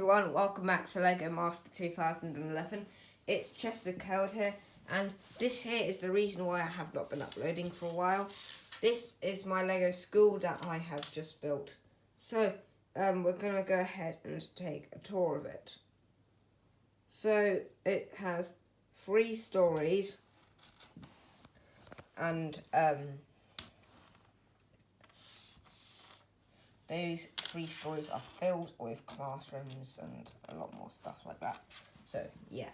everyone, welcome back to LEGO Master 2011. It's Chester Code here, and this here is the reason why I have not been uploading for a while. This is my LEGO school that I have just built. So, we're going to go ahead and take a tour of it. So, it has 3 stories, and those 3 stories are filled with classrooms and a lot more stuff like that. So, yeah.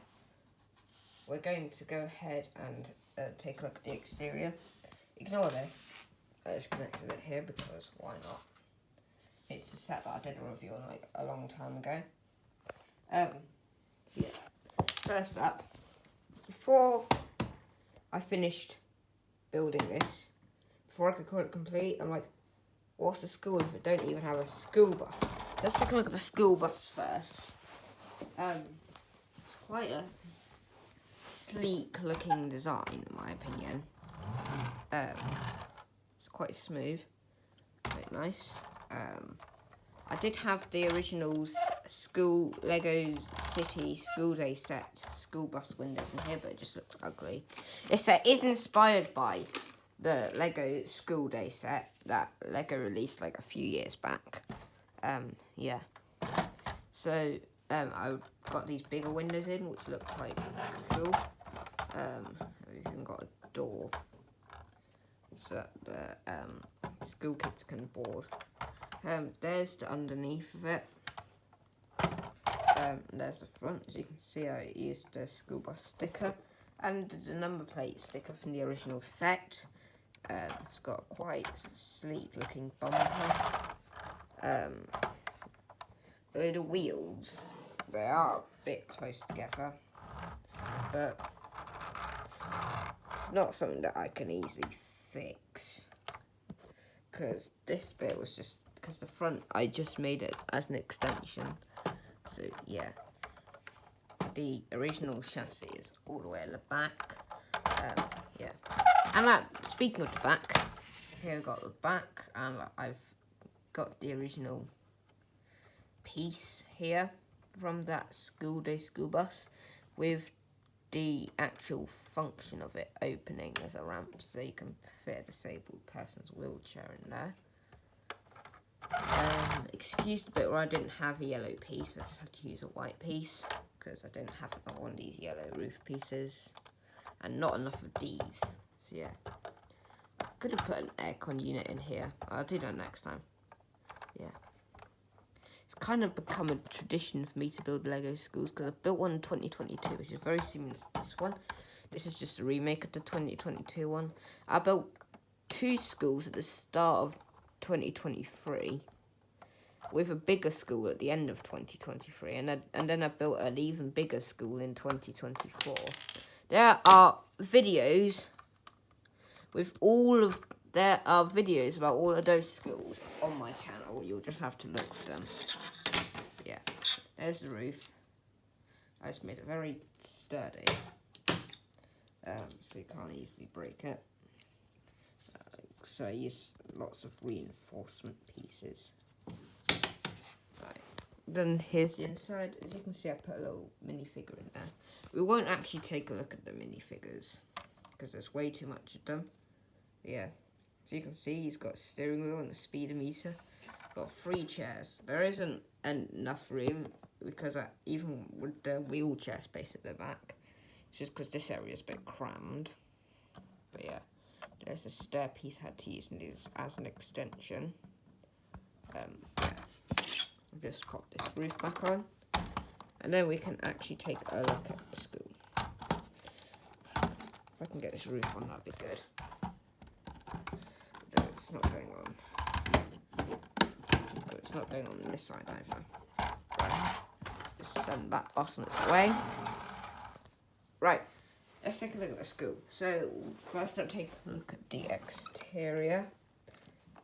We're going to go ahead and take a look at the exterior. Ignore this. I just connected it here because why not? It's a set that I did a review on like a long time ago. So yeah. First up, before I finished building this, before I could call it complete, I'm like, what's a school if it don't even have a school bus? Let's take a look at the school bus first. It's quite a sleek looking design in my opinion. It's quite smooth, quite nice. I did have the original school Lego City School Day set school bus windows in here, but it just looked ugly. This set is inspired by the Lego School Day set that Lego released like a few years back. Yeah. So I got these bigger windows in, which look quite cool. We've even got a door so that the school kids can board. There's the underneath of it. There's the front. As you can see, I used the school bus sticker and the number plate sticker from the original set. It's got a quite sleek looking bumper. The wheels, they are a bit close together, but it's not something that I can easily fix, because this bit was just, because the front, I just made it as an extension. So yeah, the original chassis is all the way at the back. Yeah, and speaking of the back, here I've got the back, and I've got the original piece here from that school day school bus with the actual function of it opening as a ramp, so you can fit a disabled person's wheelchair in there. Excuse the bit where I didn't have a yellow piece, I just had to use a white piece because I didn't have one of these yellow roof pieces and not enough of these. So yeah, I could have put an aircon unit in here. I'll do that next time. Yeah. It's kind of become a tradition for me to build Lego schools because I built one in 2022, which is very similar to this one. This is just a remake of the 2022 one. I built 2 schools at the start of 2023 with a bigger school at the end of 2023, and then I built an even bigger school in 2024. There are videos about all of those schools on my channel. You'll just have to look for them. Yeah, there's the roof. I just made it very sturdy, so you can't easily break it. So I used lots of reinforcement pieces. Right, then here's the inside. As you can see, I put a little minifigure in there. We won't actually take a look at the minifigures because there's way too much of them. Yeah, so you can see he's got a steering wheel and a speedometer. Got 3 chairs. There isn't enough room because even with the wheelchair space at the back, it's just because this area is a bit crammed. But yeah, there's a stair piece I had to use as an extension. Yeah. I'll just pop this roof back on, and then we can actually take a look at the school. If I can get this roof on, that'd be good. No, it's not going on. No, it's not going on this side either. Right. Just send that bus on its way. Right. Let's take a look at the school. So, first I'll take a look at the exterior.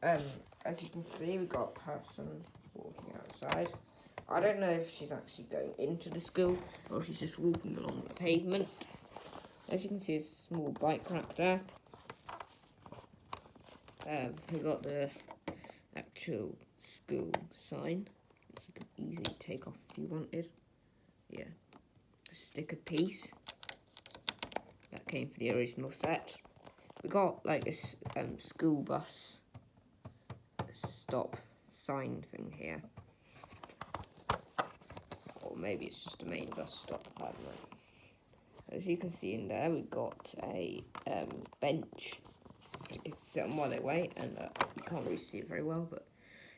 As you can see, we've got a person walking outside. I don't know if she's actually going into the school or if she's just walking along the pavement. As you can see, there's a small bike rack there. We've got the actual school sign, as you can easily take off if you wanted. Yeah, a sticker piece that came for the original set. We got like a school bus stop sign thing here, or maybe it's just a main bus stop. I don't know. As you can see in there, we got a bench to sit on while they wait, and you can't really see it very well, but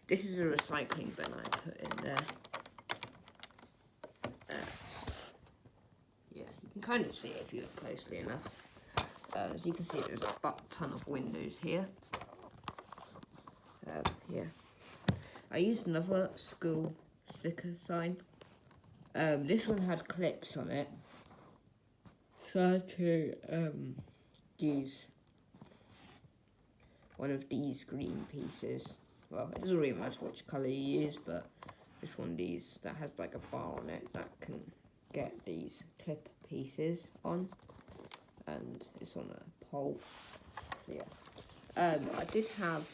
this is a recycling bin I put in there. Yeah, you can kind of see it if you look closely enough. As you can see, there's a ton of windows here. Yeah. I used another school sticker sign. This one had clips on it, so I had to use one of these green pieces. Well, it doesn't really matter which colour you use, but this one of these that has like a bar on it that can get these clip pieces on, and it's on a pole. So yeah, I did have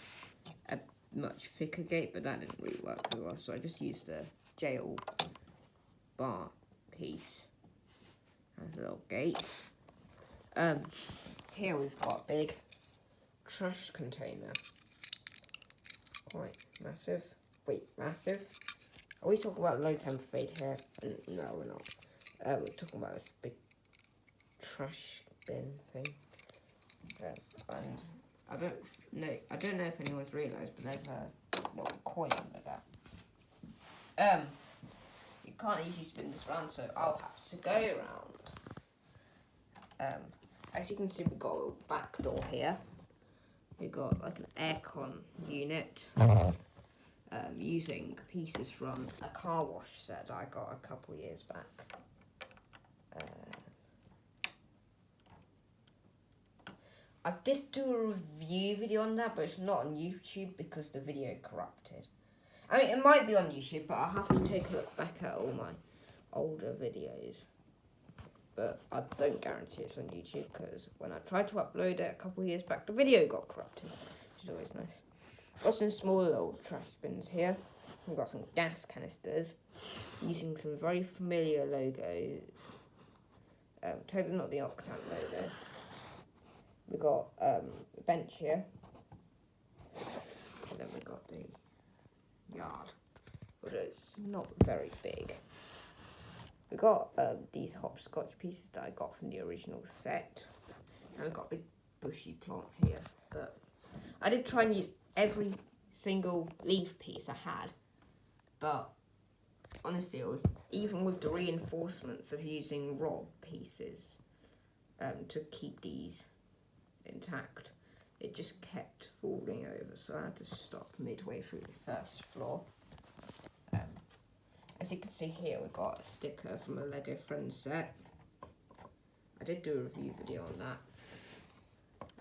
a much thicker gate, but that didn't really work very well, so I just used a jail bar piece as a little gate. Here we've got a big trash container. Quite massive. Wait, massive? Are we talking about low temp fade here? No, we're not. We're talking about this big trash bin thing. And I don't know if anyone's realised, but there's a little coin under that. You can't easily spin this around, so I'll have to go around. As you can see, we've got a back door here. We've got like an aircon unit. Using pieces from a car wash set that I got a couple years back. I did do a review video on that, but it's not on YouTube because the video corrupted. I mean, it might be on YouTube, but I'll have to take a look back at all my older videos. But I don't guarantee it's on YouTube, because when I tried to upload it a couple of years back, the video got corrupted, which is always nice. Got some small little trash bins here. We've got some gas canisters using some very familiar logos. Totally not the Octant logo. We've got a bench here. And then we've got the yard, but it's not very big. We've got these hopscotch pieces that I got from the original set. And we've got a big bushy plant here. But I did try and use every single leaf piece I had, but honestly, it was even with the reinforcements of using rod pieces to keep these intact, it just kept falling over, so I had to stop midway through the first floor. As you can see here, we've got a sticker from a Lego Friends set. I did do a review video on that.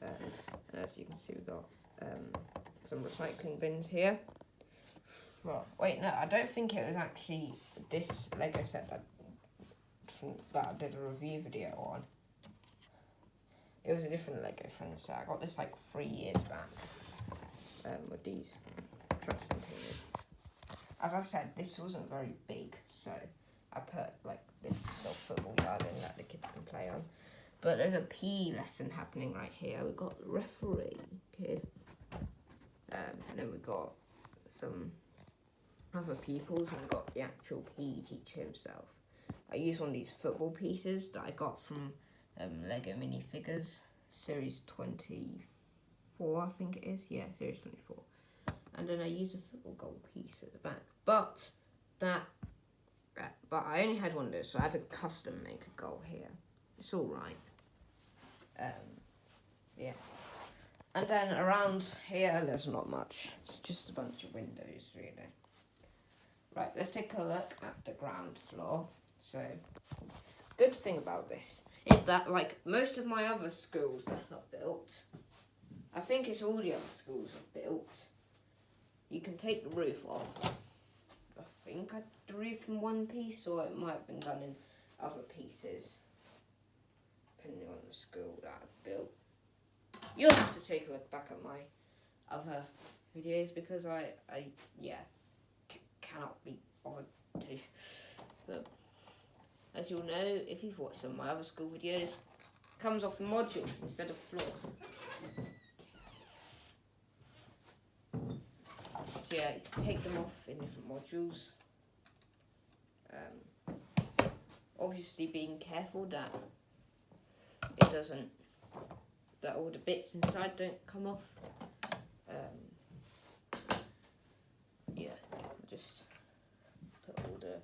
And as you can see, we've got some recycling bins here. Well, wait, no, I don't think it was actually this Lego set that I did a review video on. It was a different Lego Friends set. I got this like 3 years back with these trash containers. As I said, this wasn't very big, so I put like this little football yard in that the kids can play on. But there's a PE lesson happening right here. We've got the referee kid. And then we've got some other pupils, and we've got the actual PE teacher himself. I used one of these football pieces that I got from Lego minifigures, series 24, I think it is. Yeah, series 24. And then I used a football goal piece at the back. But I only had one of those, so I had to custom make a goal here. It's all right. Yeah. And then around here, there's not much. It's just a bunch of windows, really. Right, let's take a look at the ground floor. So, good thing about this is that, like most of my other schools that are built, I think it's all the other schools are built, you can take the roof off. I think I did the roof in one piece, or it might have been done in other pieces, depending on the school that I've built. You'll have to take a look back at my other videos, because I cannot be bothered to. But as you'll know, if you've watched some of my other school videos, it comes off in modules instead of floors. So yeah, you can take them off in different modules. Obviously being careful that it doesn't, that all the bits inside don't come off. Yeah, just put all the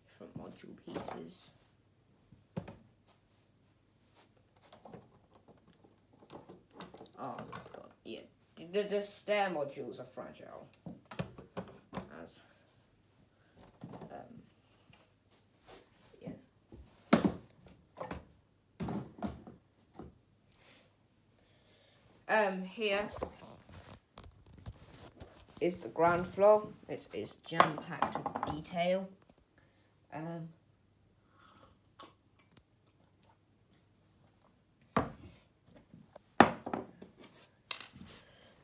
different module pieces. Oh my god, yeah, the stair modules are fragile. As here is the ground floor. It is jam-packed with detail.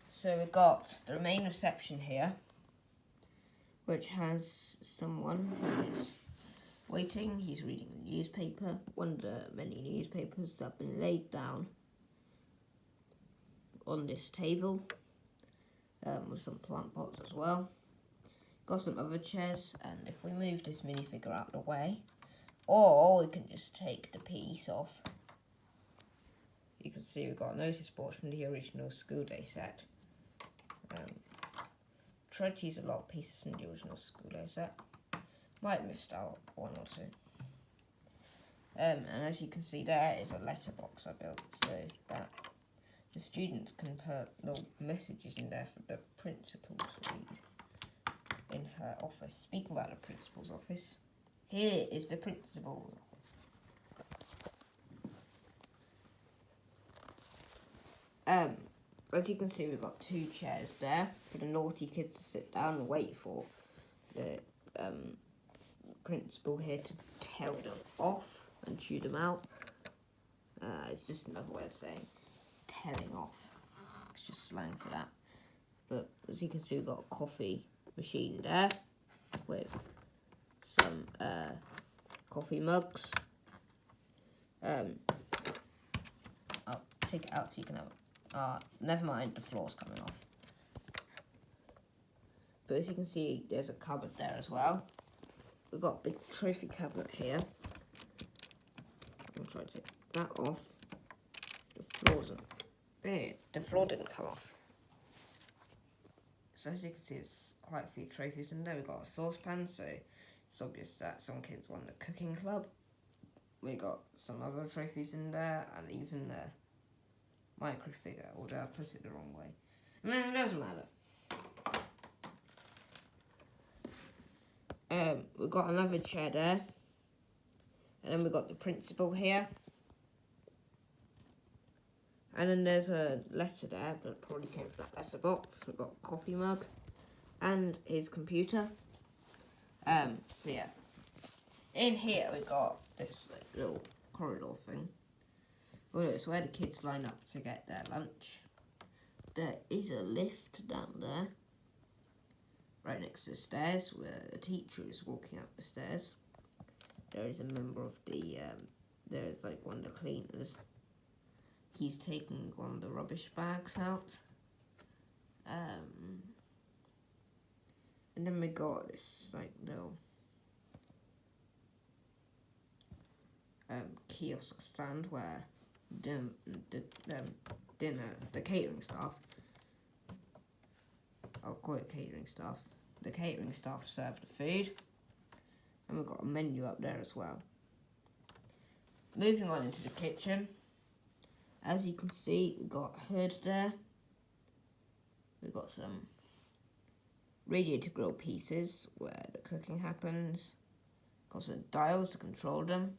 So we've got the main reception here, which has someone who is waiting. He's reading a newspaper, one of the many newspapers that have been laid down on this table, with some plant pots as well. Got some other chairs, and if we move this minifigure out of the way, or we can just take the piece off, you can see we've got a notice board from the original school day set. Tried to use a lot of pieces from the original school day set. Might have missed out one or two. And as you can see, there is a letterbox I built so that the students can put little messages in there for the principal to read in her office. Speaking about the principal's office, here is the principal's office. As you can see, we've got two chairs there for the naughty kids to sit down and wait for the principal here to tell them off and chew them out. It's just another way of saying telling off. It's just slang for that. But as you can see, we've got a coffee machine there with some coffee mugs. I'll take it out so you can have it. Never mind, the floor's coming off. But as you can see, there's a cupboard there as well. We've got a big trophy cabinet here. I'll try to take that off. The floor didn't come off. So as you can see, there's quite a few trophies in there. We've got a saucepan, so it's obvious that some kids won the cooking club. We got some other trophies in there, and even a micro figure, although I put it the wrong way. I mean, it doesn't matter. We've got another chair there, and then we've got the principal here. And then there's a letter there, but it probably came from that letter box. We've got a coffee mug and his computer. So yeah. In here we've got this little corridor thing. Well, it's where the kids line up to get their lunch. There is a lift down there, right next to the stairs, where a teacher is walking up the stairs. There is a member of the, there's like one of the cleaners. He's taking one of the rubbish bags out. And then we got this like little kiosk stand where the catering staff, I'll call it catering staff, the catering staff serve the food. And we've got a menu up there as well. Moving on into the kitchen. As you can see, we've got a hood there. We've got some radiator grill pieces where the cooking happens. Got some dials to control them.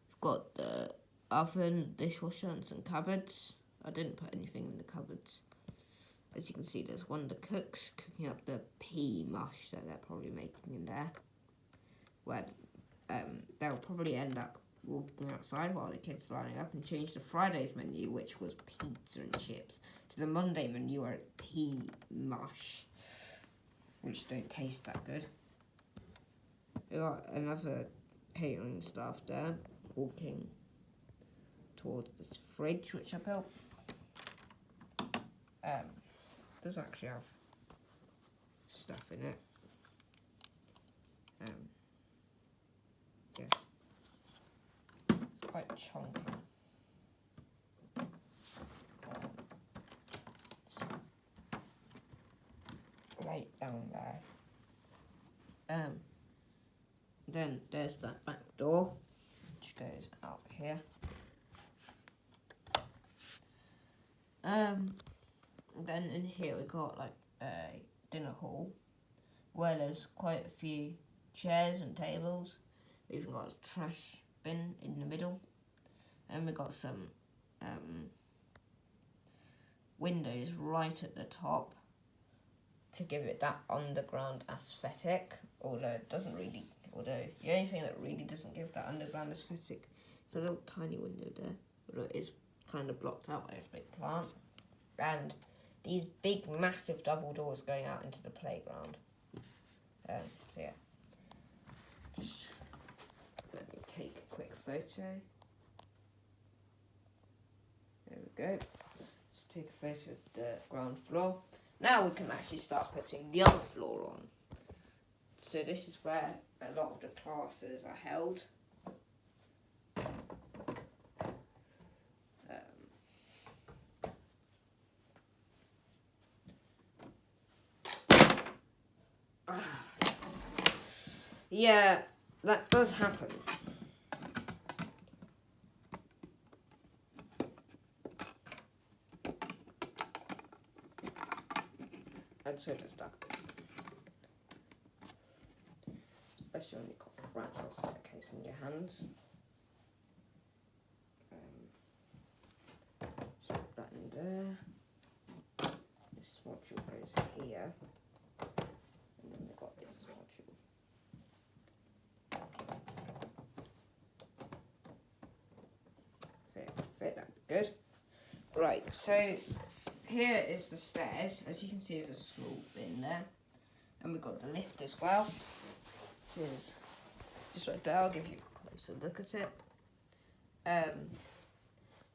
We've got the oven, dishwasher, and some cupboards. I didn't put anything in the cupboards. As you can see, there's one of the cooks cooking up the pea mush that they're probably making in there. Where they'll probably end up walking outside while the kids are lining up and change the Friday's menu, which was pizza and chips, to the Monday menu where it's pea mush, which don't taste that good. We got another catering staff there walking towards this fridge which I built. Does actually have stuff in it. Yeah, it's quite chunky. Right down there. Then there's that back door which goes out here. Then in here we got like a dinner hall where there's quite a few chairs and tables. We've even got a trash bin in the middle, and we got some windows right at the top to give it that underground aesthetic. Although the only thing that really doesn't give that underground aesthetic is a little tiny window there, but it is kind of blocked out by this big plant, and these big massive double doors going out into the playground. So yeah, just let me take a quick photo. There we go. Just take a photo of the ground floor. Now we can actually start putting the other floor on. So this is where a lot of the classes are held. Yeah, that does happen. And so does that. Especially when you've got a fragile staircase in your hands. So put that in there. This module goes here. And then we've got this module. Fit, that'd be good. Right, so here is the stairs. As you can see, there's a small bin there. And we've got the lift as well. Here's just right there. I'll give you a closer look at it.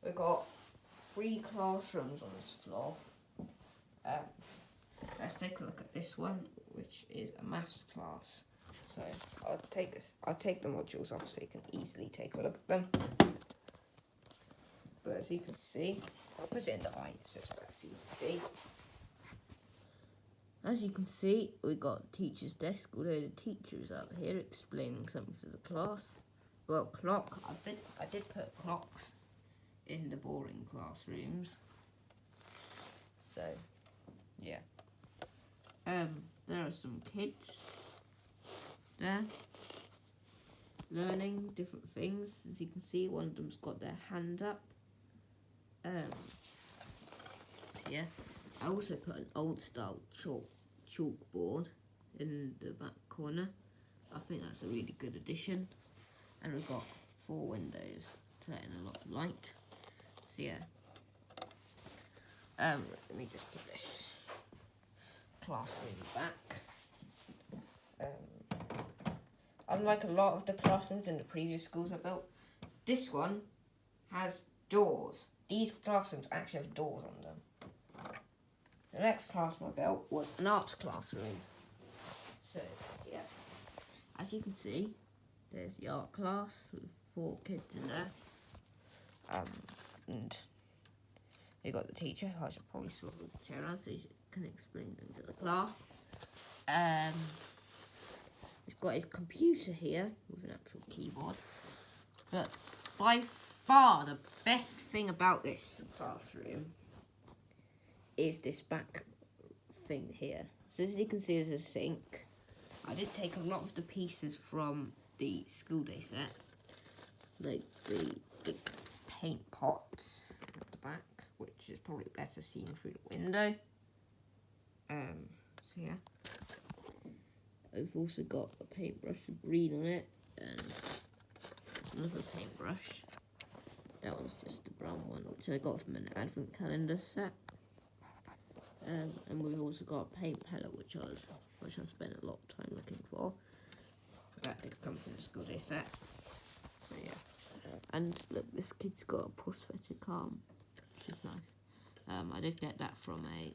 We've got 3 classrooms on this floor. Let's take a look at this one, which is a maths class. So I'll take the modules off so you can easily take a look at them. But as you can see, I'll put it in the eye so it's better for you to see. As you can see, we got teacher's desk, although the teacher is up here explaining something to the class. Well, clock. I did put clocks in the boring classrooms. So, yeah. There are some kids there learning different things. As you can see, one of them's got their hand up. Yeah. I also put an old style chalkboard in the back corner. I think that's a really good addition. And we've got 4 windows to let in a lot of light. So yeah. Let me just put this classroom back. Unlike a lot of the classrooms in the previous schools I built, this one has doors. These classrooms actually have doors on them. The next classroom I built was an arts classroom. So, yeah. As you can see, there's the art class with 4 kids in there. And you got the teacher, who I should probably swap his chair around so he can explain them to the class. He's got his computer here with an actual keyboard. But by far the best thing about this classroom is this back thing here. So as you can see, there's a sink. I did take a lot of the pieces from the school day set, like the paint pots at the back, which is probably better seen through the window. So yeah. I've also got a paintbrush with green on it, and another paintbrush. That one's just the brown one, which I got from an advent calendar set. And we've also got a paint palette, which I spent a lot of time looking for. that did come from the school day set. So yeah. And look, this kid's got a prosthetic arm, which is nice. I did get that from a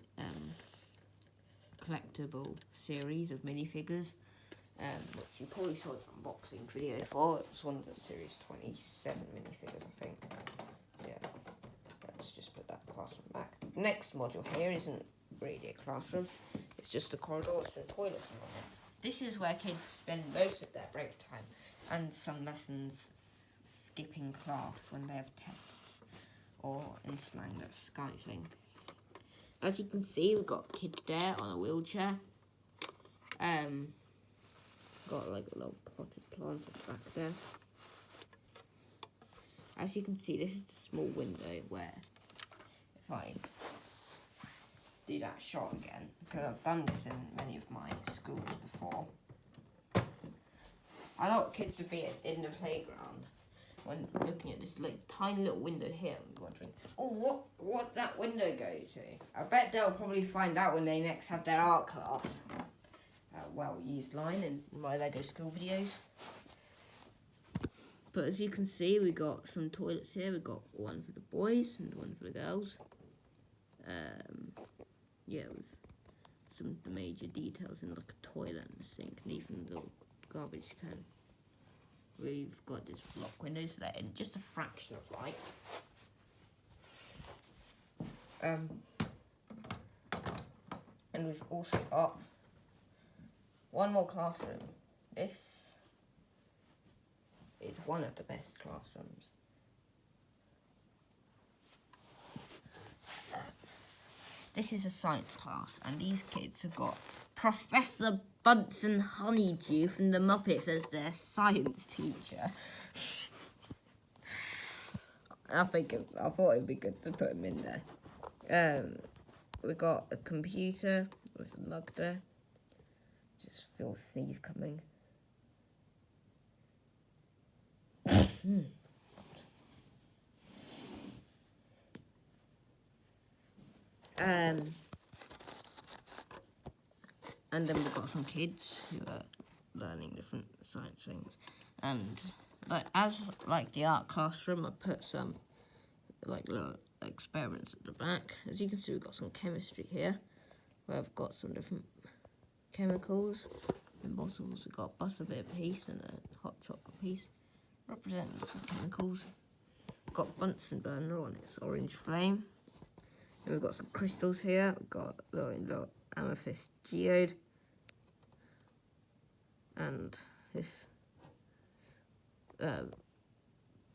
collectible series of minifigures, which you probably saw an unboxing video for. It was one of the series 27 minifigures, I think. So yeah, let's just put that classroom back. Next module here isn't really a classroom, it's just a corridor with some toilets and all that. This is where kids spend most of their break time, and some lessons skipping class when they have tests, or in slang that's Skyping. As you can see, we've got a kid there on a wheelchair. Got like a little potted plant at the back there. As you can see, this is the small window where, if I do that shot again, because I've done this in many of my schools before, a lot of kids would be in the playground when looking at this like tiny little window here and wondering, oh, what that window go to? I bet they'll probably find out when they next have their art class. Well-used line in my Lego school videos. But as you can see, we got some toilets here. We got one for the boys and one for the girls. Yeah, with some of the major details in like a toilet and a sink and even the garbage can. We've got this block window so that in just a fraction of light. And we've also got one more classroom. This is one of the best classrooms. This is a science class, and these kids have got Professor Bunsen Honeydew from the Muppets as their science teacher. I thought it'd be good to put him in there. We got a computer with a mug there. Just feel sneeze coming. And then we've got some kids who are learning different science things. And like the art classroom, I put some like little experiments at the back. As you can see, we've got some chemistry here, where I've got some different chemicals in bottles. We've got a butterbeer piece and a hot chocolate piece, representing different chemicals. We've got Bunsen burner on its orange flame. And we've got some crystals here. We've got a little amethyst geode. And this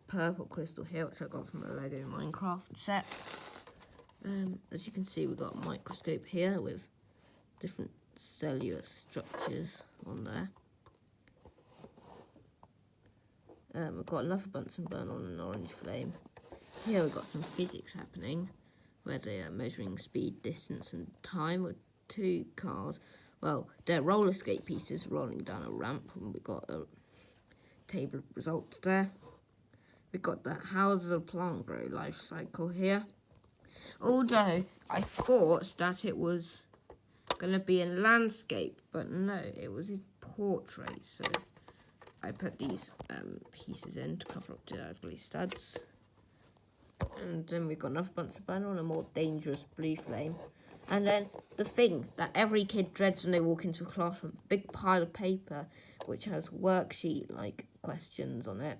purple crystal here, which I got from a Lego Minecraft set. As you can see, we've got a microscope here with different cellular structures on there. We've got another Bunsen burner on an orange flame. Here we've got some physics happening, where they are measuring speed, distance and time with two cars. Well, they're roller skate pieces rolling down a ramp, and we've got a table of results there. We've got the how does a plant grow life cycle here. Although I thought that it was going to be in landscape, but no, it was in portrait. So I put these pieces in to cover up the ugly studs. And then we've got another Bunsen burner on a more dangerous blue flame. And then the thing that every kid dreads when they walk into a classroom, big pile of paper which has worksheet-like questions on it,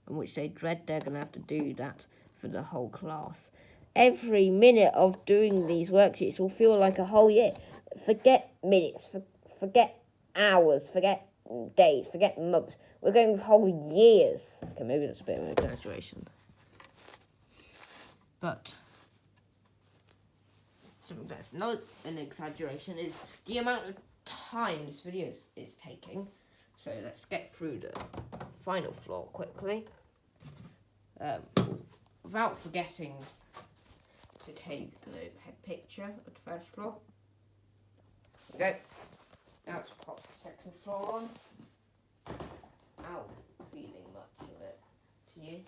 and which they dread they're going to have to do that for the whole class. Every minute of doing these worksheets will feel like a whole year. Forget minutes, forget hours, forget days, forget months. We're going with whole years. Okay, maybe that's a bit of an exaggeration. But something that's not an exaggeration is the amount of time this video is taking. So let's get through the final floor quickly. Without forgetting to take an overhead picture of the first floor. There we go. Now let's pop the second floor on. Ow, feeling much of it to you.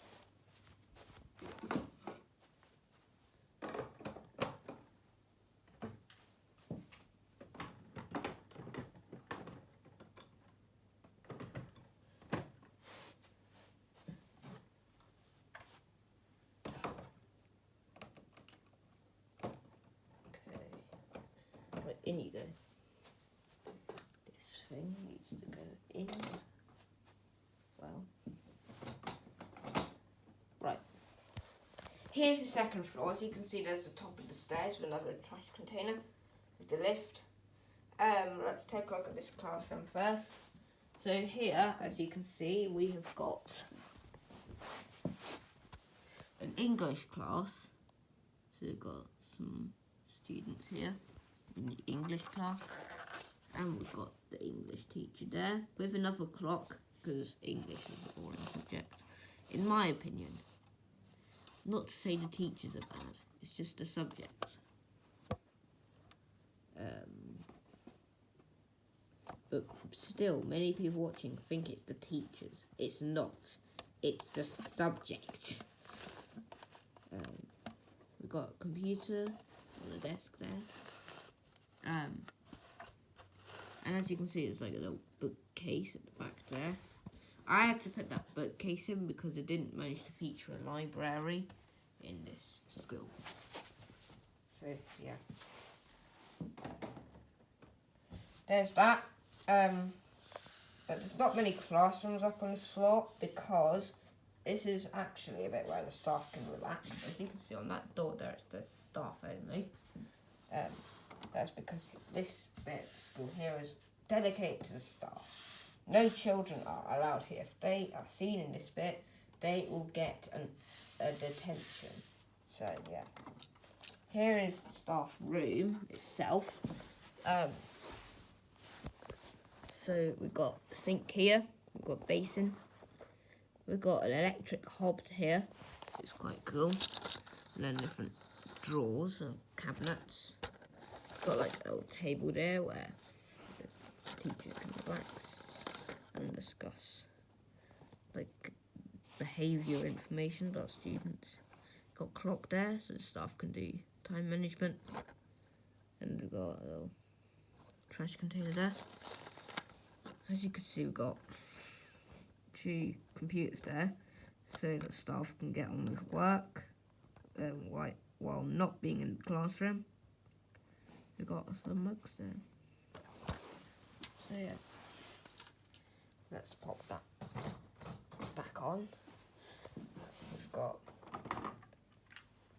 in you go. This thing needs to go in. Well. Right. Here's the second floor. As you can see, there's the top of the stairs with another trash container with the lift. Let's take a look at this classroom first. So here, as you can see, we have got an English class. So we've got some students here in the English class. And we've got the English teacher there with another clock, because English is a boring subject, in my opinion. Not to say the teachers are bad, it's just the subjects. But still, many people watching think it's the teachers. It's not. It's the subject. We've got a computer on the desk there. And as you can see, it's like a little bookcase at the back there. I had to put that bookcase in because it didn't manage to feature a library in this school. So, yeah. There's that. But there's not many classrooms up on this floor because this is actually a bit where the staff can relax. As you can see on that door there, it says staff only. That's because this bit of school here is dedicated to the staff. No children are allowed here. If they are seen in this bit, they will get a detention. So, yeah. Here is the staff room itself. So we've got a sink here, we've got a basin, we've got an electric hob here, which is quite cool, and then different drawers and cabinets. Got like a little table there where the teacher can relax and discuss like behaviour information about students. Got a clock there so the staff can do time management, and we've got a little trash container there. As you can see, we've got 2 computers there, so that staff can get on with work while not being in the classroom. We've got some mugs there. So yeah, let's pop that back on. We've got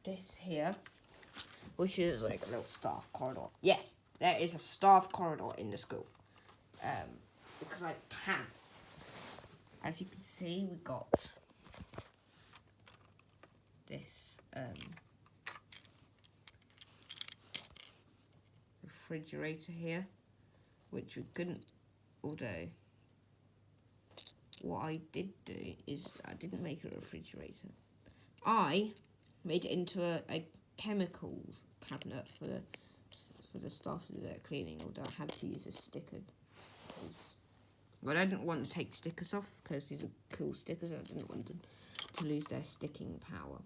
this here, which is like a little staff corridor. Yes, there is a staff corridor in the school. Because I can. As you can see, we got this refrigerator here, which we couldn't, although what I did do is I didn't make a refrigerator. I made it into a chemicals cabinet for the staff to do their cleaning, although I had to use a sticker. But I didn't want to take stickers off because these are cool stickers. I didn't want them to lose their sticking power.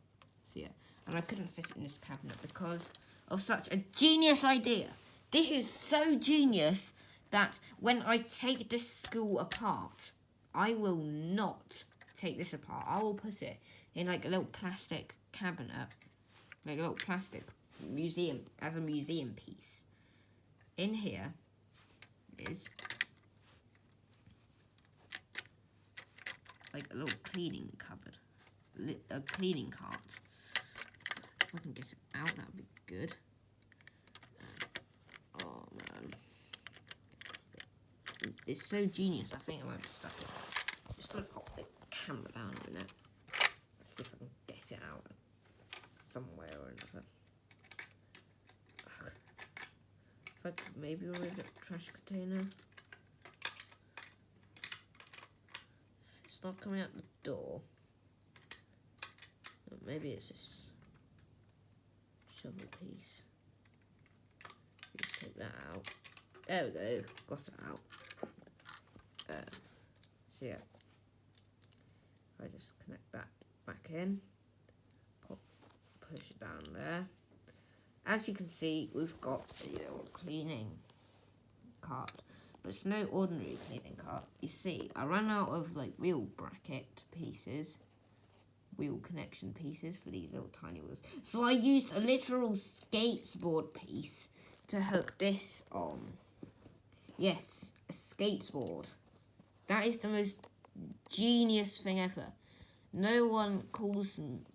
So yeah, and I couldn't fit it in this cabinet because of such a genius idea. This is so genius that when I take this school apart, I will not take this apart. I will put it in like a little plastic cabinet, like a little plastic museum, as a museum piece. In here is like a little cleaning cupboard, a cleaning cart. If I can get it out, that would be good. Oh man, it's so genius. I think I might be stuck in it. I'm just gonna pop the camera down a minute. Let's see if I can get it out somewhere or another. If I could maybe remove the trash container. It's not coming out the door. But maybe it's this shovel piece. Just take that out. There we go. Got it out. So yeah. I just connect that back in. Push it down there. As you can see, we've got a little cleaning cart, but it's no ordinary cleaning cart. You see, I ran out of like wheel bracket pieces, wheel connection pieces for these little tiny wheels. So I used a literal skateboard piece to hook this on. Yes, a skateboard. That is the most genius thing ever. No one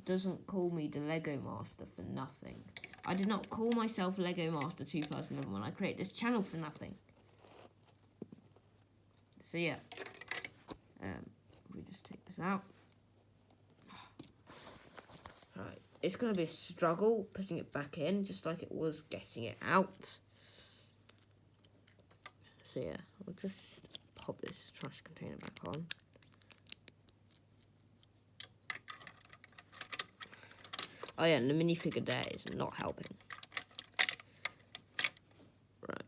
doesn't call me the Lego Master for nothing. I did not call myself Lego Master 2011 when I created this channel for nothing. So yeah, we just take this out. Right, it's going to be a struggle putting it back in, just like it was getting it out. So yeah, we'll just pop this trash container back on. Oh yeah, and the minifigure there is not helping. Right.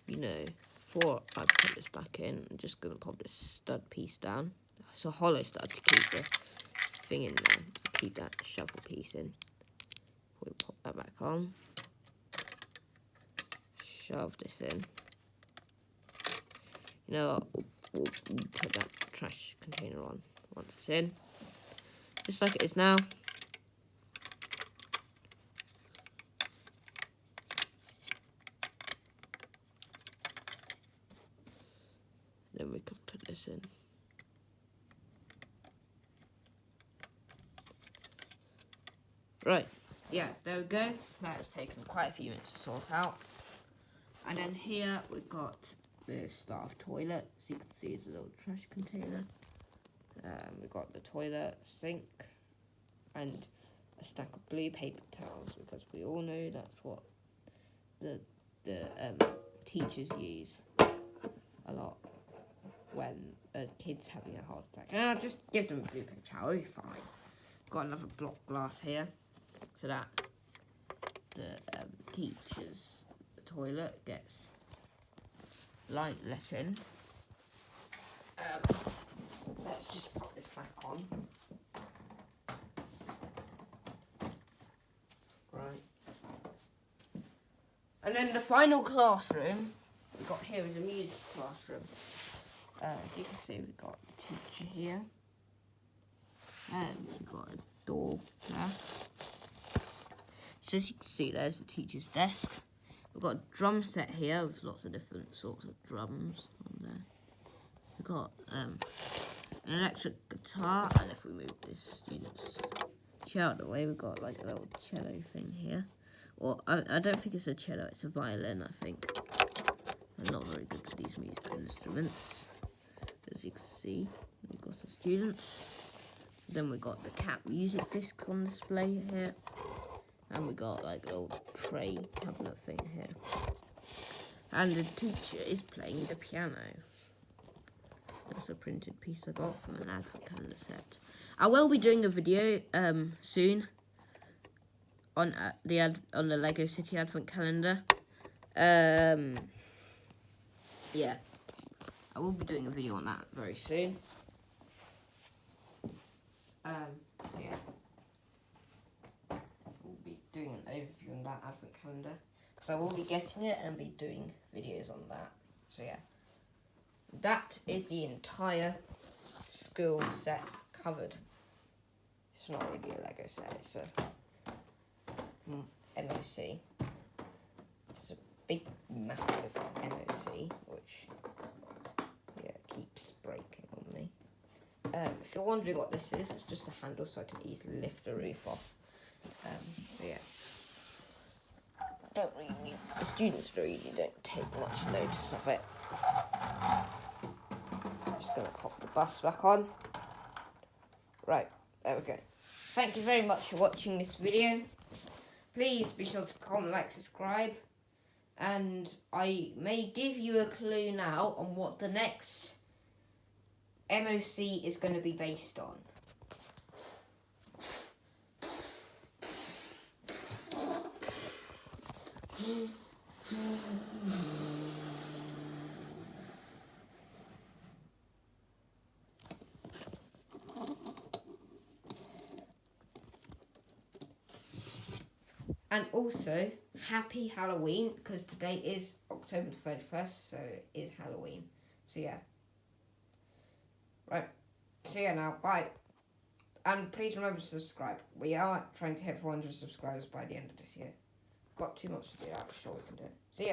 You know, before I put this back in, I'm just going to pop this stud piece down. It's a hollow stud to keep the thing in there, to keep that shovel piece in. We'll pop that back on. Shove this in. You know what? We'll put that trash container on once it's in. Just like it is now. Then we can put this in. Right, yeah, there we go. That has taken quite a few minutes to sort out. And then here we've got the staff toilet. So you can see it's a little trash container. We've got the toilet, sink, and a stack of blue paper towels, because we all know that's what the teachers use a lot when a kid's having a heart attack. And I'll just give them a blue paper towel, it'll be fine. Got another block glass here, so that the teacher's toilet gets light let in. Let's just pop this back on. Right. And then the final classroom we've got here is a music classroom. As you can see, we've got the teacher here. And we've got a door there. So as you can see, there's the teacher's desk. We've got a drum set here with lots of different sorts of drums on there. We've got an electric guitar, and if we move this student's chair out of the way, we've got like a little cello thing here. Or I don't think it's a cello, it's a violin, I think. I'm not very good with these musical instruments. As you can see, we've got the students. Then we got the cat music disc on display here. And we got like a little tray cabinet thing here. And the teacher is playing the piano. That's a printed piece I got from an advent calendar set. I will be doing a video soon on the Lego City advent calendar. Yeah, I will be doing a video on that very soon. So yeah, we'll be doing an overview on that advent calendar, because I will be getting it and be doing videos on that. So yeah, that is the entire school set covered. It's not really a Lego set, it's a MOC. It's a big, massive MOC, which keeps breaking on me. If you're wondering what this is, it's just a handle so I can easily lift the roof off. So yeah, the students really don't take much notice of it. I'm just going to pop the bus back on. Right, there we go. Thank you very much for watching this video. Please be sure to comment, like, subscribe. And I may give you a clue now on what the next MOC is going to be based on. And also, happy Halloween, because today is October 31st, so it is Halloween. So yeah. Right. See ya now. Bye. And please remember to subscribe. We are trying to hit 400 subscribers by the end of this year. Got 2 months to do that. I'm sure we can do it. See ya.